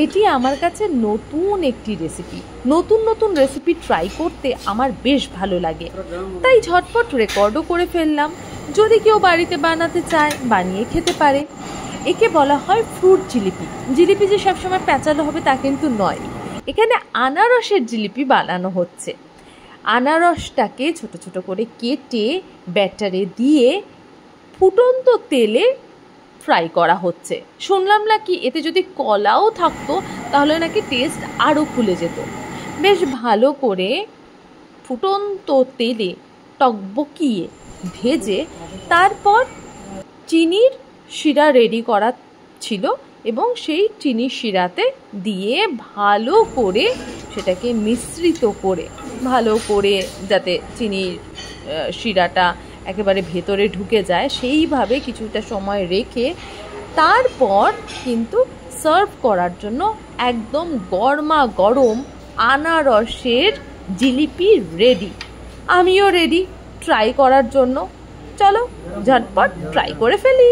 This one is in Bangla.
এটি আমার কাছে নতুন একটি রেসিপি। নতুন নতুন রেসিপি ট্রাই করতে আমার বেশ ভালো লাগে, তাই ঝটপট রেকর্ডও করে ফেললাম। যদি কেউ বাড়িতে বানাতে চায় বানিয়ে খেতে পারে। একে বলা হয় ফ্রুট জিলিপি। জিলিপি যে সবসময় প্যাঁচালো হবে তা কিন্তু নয়, এখানে আনারসের জিলিপি বানানো হচ্ছে। আনারসটাকে ছোট ছোট করে কেটে ব্যাটারে দিয়ে ফুটন্ত তেলে ফ্রাই করা হচ্ছে। শুনলাম নাকি এতে যদি কলাও থাকতো তাহলে নাকি টেস্ট আরও খুলে যেত। বেশ ভালো করে ফুটন্ত তেলে টকবকিয়ে ভেজে তারপর চিনির শিরা রেডি করা ছিল এবং সেই চিনির শিরাতে দিয়ে ভালো করে সেটাকে মিশ্রিত করে ভালো করে যাতে চিনির শিরাটা একেবারে ভেতরে ঢুকে যায় সেইভাবে কিছুটা সময় রেখে তারপর কিন্তু সার্ভ করার জন্য একদম গরমা গরম আনারসের জিলিপি রেডি। আমিও রেডি ট্রাই করার জন্য। চলো ঝটপট ট্রাই করে ফেলি।